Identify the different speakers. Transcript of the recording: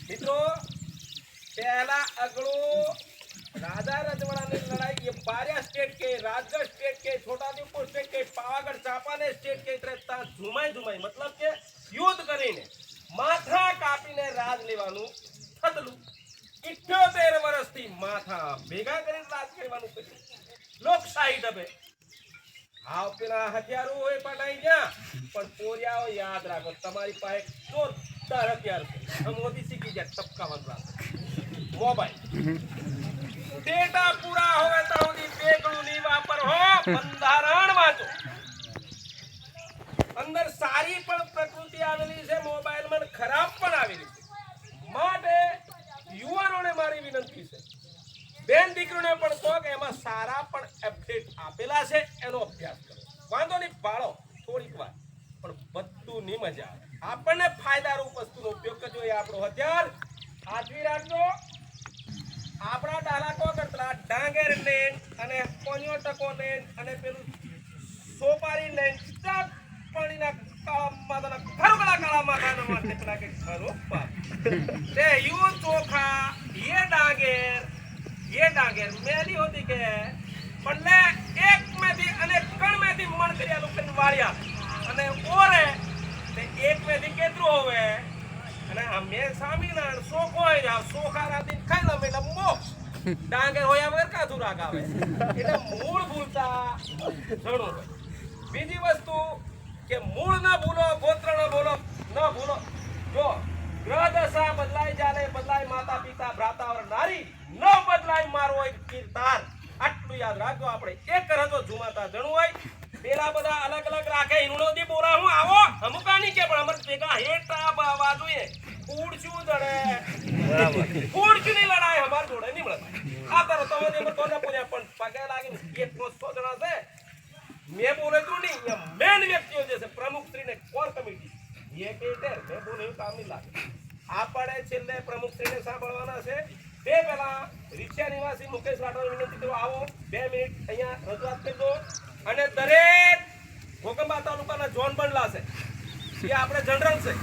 Speaker 1: મિત્રો पहला अगलो राजा रजवाड़ा ने लड़ाई ये बारिया स्टेट के राजगढ़ स्टेट के छोटाउदेपुर स्टेट के पावागढ़ चांपानेर स्टेट के रहता झुमाई झुमाई मतलब के युद्ध કરીને माथा કાપીને રાજ લેવાનું થતલું 78 વર્ષથી માથા ભેગા કરીને રાજ કરવાનું કર્યું લોકશાહી દબે હાવ પેલા હથિયારો હોય પટાઈ ગયા પણ પોરિયાઓ યાદ રાખો તમારી પાસે જોરદાર હથિયાર છે મોદી શીખી ગયા ટપકાવાનું રાજ મોબાઈલ डेटा पूरा होवे तो उनी बेगड़ू नहीं वापर हो બંધારણ વાંચો અંદર સારી પણ પ્રકૃતિ આવેલી છે મોબાઈલ માં ખરાબ પણ આવેલી છે માટે યુવાનોને મારી વિનંતી છે બેન દીકરીઓને પણ કહો કે એમાં સારા પણ અપડેટ આપેલા છે એનો અભ્યાસ કરો વાંધો નહીં પાળો થોડીક વાર પણ બધું ની મજા આવે આપણને ફાયદારૂપ વસ્તુનો ઉપયોગ કરજો એ આપણો હથિયાર આદવી રાખજો આપણા ડાલાકો કરતા ડાંગેર લેન અને કોન્યો ટકો લેન અને પેલું સોપારી લેન સ્ટક પાણીના કાળામાં કાળા માથાના માટે પેલા કે ખરો તે યુ ચોખા ये डांगेर मेरी होती के પણ લે એક મેથી અને કણ મેથી મણ કર્યા લોકો વાળ્યા અને ઓરે તે એક મેથી કેટલું હોવે અને આ મે સામીના સોખો હોય સોખા રાતી ખાઈ લે એટલે મોક્ષ ડાંગેર હોય વગર કાધું રાગ આવે એટલે મૂળ ભૂલતા જણો બીજી વસ્તુ કે મૂળ ના ભૂલો ગોત્ર ના ભૂલો ન ભૂલો જો ગ્રહ દશા બદલાય જાને બદલાય માતા પિતા ભ્રાતા और નારી ન બદલાય મારો એક કીર્તાર આટલું યાદ રાખજો આપણે એક કરજો ઝુમાતા જણું હોય પેલા બધા અલગ અલગ રાખે ઈનુડોથી બોલા હું આવો અમુકાની કે પણ અમર ભેગા હેટા બાવા જોઈએ કુડશું જડે બરાબર કુડશું લડાઈ અમાર જોડે નહીં મળે આ તરો તો મને તોને પૂછ્યા પણ પગે લાગીને 100 જણા છે મે બોલે તું નહીં મેન વ્યક્તિઓ જે છે પ્રમુખ શ્રીને કોર કમિટી ये के इधर मैं बोले काम नहीं लागे આપણે છેલ્લે પ્રમુખ શ્રીને સાંભળવાના છે તે પહેલા રીક્ષા નિવાસી મુકેશ રાઠોડ વિનંતી કરો આવો 2 મિનિટ અહીંયા રજૂઆત કરી દો અને દરેક ભોગંબા તાલુકાના ઝોન બંડલા છે એ આપણે જનરલ છે